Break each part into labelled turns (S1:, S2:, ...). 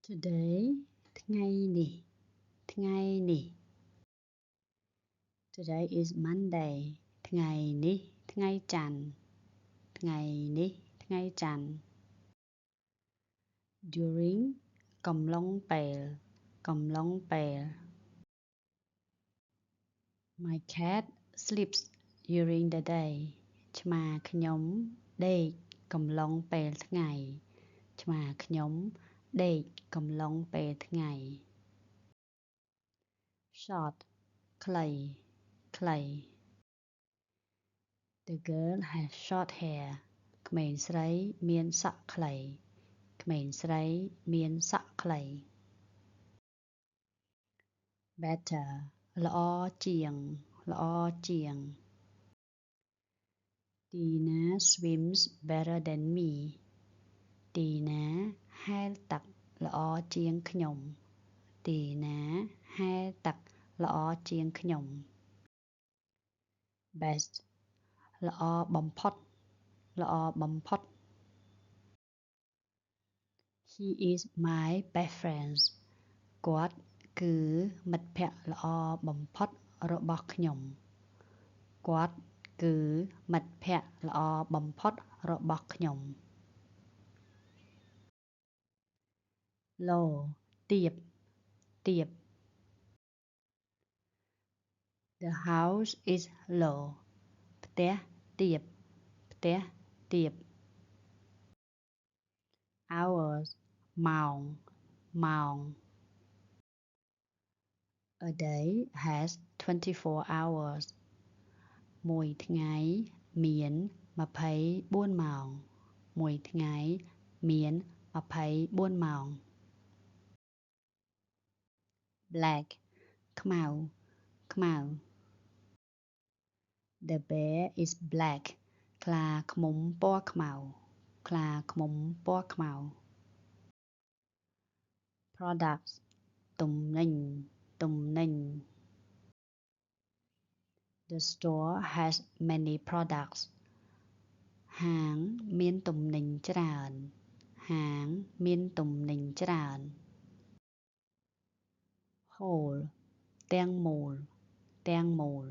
S1: Today ថ្ងៃនេះ Today is Monday ថ្ងៃនេះថ្ងៃច័ន្ទ During កំឡុងពេល My cat sleeps during the day ឆ្មាខ្ញុំដេកកំឡុងពេលថ្ងៃ Short ខ្លី The girl has short hair ក្មេងស្រីមានសក់ខ្លី Better ល្អជាង Tina swims better than me ទីណាហែលទឹកល្អជាងខ្ញុំ Best ល្អបំផុត He is my best friend គាត់គឺមិត្តភក្តិល្អបំផុតរបស់ខ្ញុំ Low ទាប The house is low ផ្ទះទាប Hours ម៉ោង A day has 24 hours មួយថ្ងៃមាន24ម៉ោង Black ខ្មៅ The bear is black ខ្លាឃ្មុំពណ៌ខ្មៅ Products ទំនិញ The store has many products ហាងមានទំនិញច្រើន Whole ទាំងមូល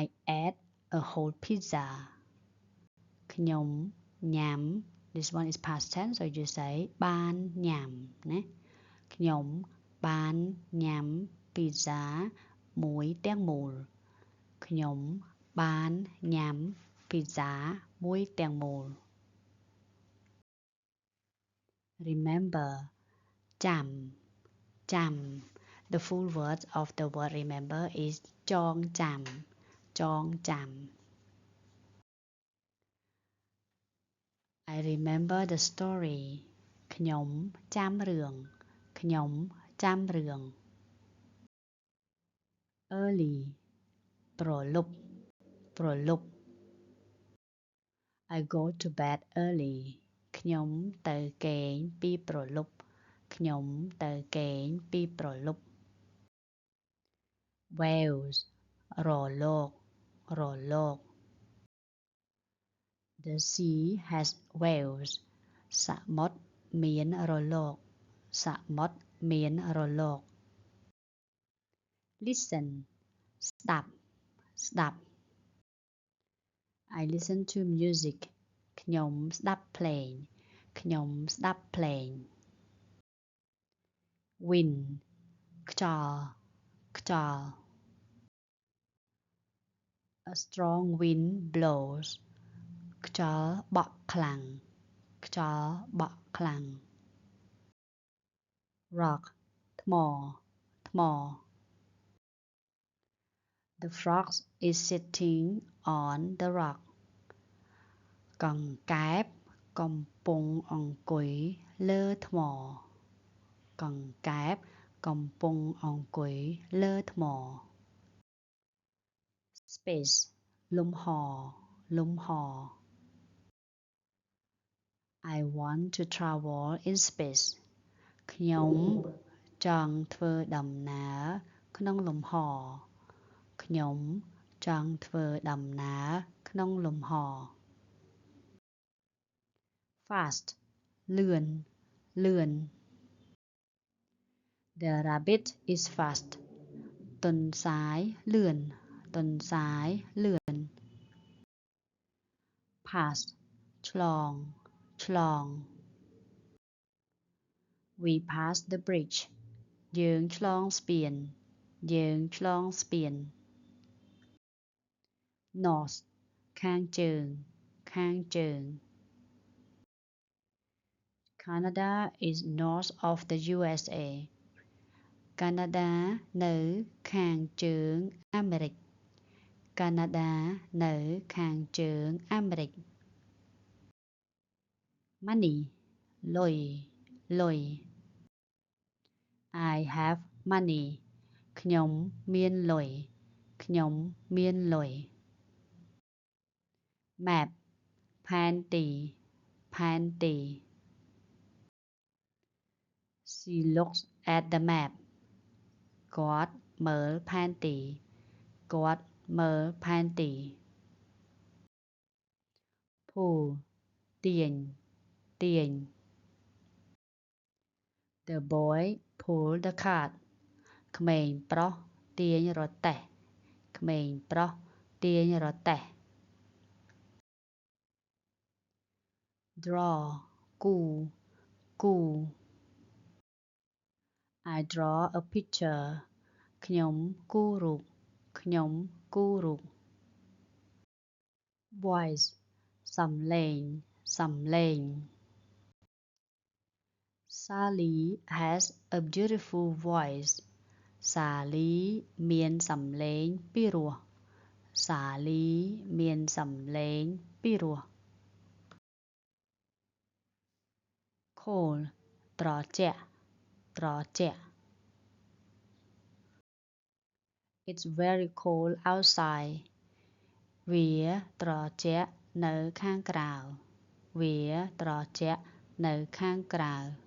S1: I ate a whole pizza ខ្ញុំញ៉ាំ This one is past tense so you say បានញ៉ាំ ណា ខ្ញុំបានញ៉ាំ pizza មួយទាំងមូល ខ្ញុំបានញ៉ាំ pizza មួយទាំងមូល Remember ចាំ The full word of the word remember is ចងចាំ I remember the story ខ្ញុំចាំរឿង Early ព្រលប់ I go to bed early ខ្ញុំទៅគេងពីព្រលប់ Waves រលក The sea has waves សមុទ្រមានរលក Listen ស្ដាប់ I listen to music ខ្ញុំស្ដាប់ភ្លេង Wind ខ្យល់ A strong wind blows ខ្យល់បក់ខ្លាំង Rock ថ្ម The frog is sitting on the rock កង្កែបកំពុងអង្គុយលើថ្ម Space លំហ I want to travel in space ខ្ញុំចង់ធ្វើដំណើរក្នុងលំហ Fast លឿន លឿន The rabbit is fast ទន្សាយលឿនទន្សាយលឿន Pass ឆ្លងឆ្លង We pass the bridge យើងឆ្លងស្ពានយើងឆ្លងស្ពាន North ខាងជើងខាងជើង Canada is north of the USA កាណាដានៅខាងជើងអាមេរិកកាណាដានៅខាងជើងអាមេរិក Money លុយលុយ I have money ខ្ញុំមានលុយខ្ញុំមានលុយ Map ផែនទីផែនទី She looks at the map គាត់មើលផែនទីគាត់មើលផែនទី Pull ទាញទាញ The boy pulled the cart ក្មេងប្រុសទាញរទេះក្មេងប្រុសទាញរទេះ Draw គូរគូរ I draw a picture ខ្ញុំគូររូបខ្ញុំគូររូប Voice សំឡេងសំឡេង Sally has a beautiful voice សាលីមានសំឡេងពីរោះសាលីមានសំឡេងពីរោះ Cold ត្រជាក់ត្រជាក់ It's very cold outside វាត្រជាក់នៅខាងក្រៅវាត្រជាក់នៅខាងក្រៅ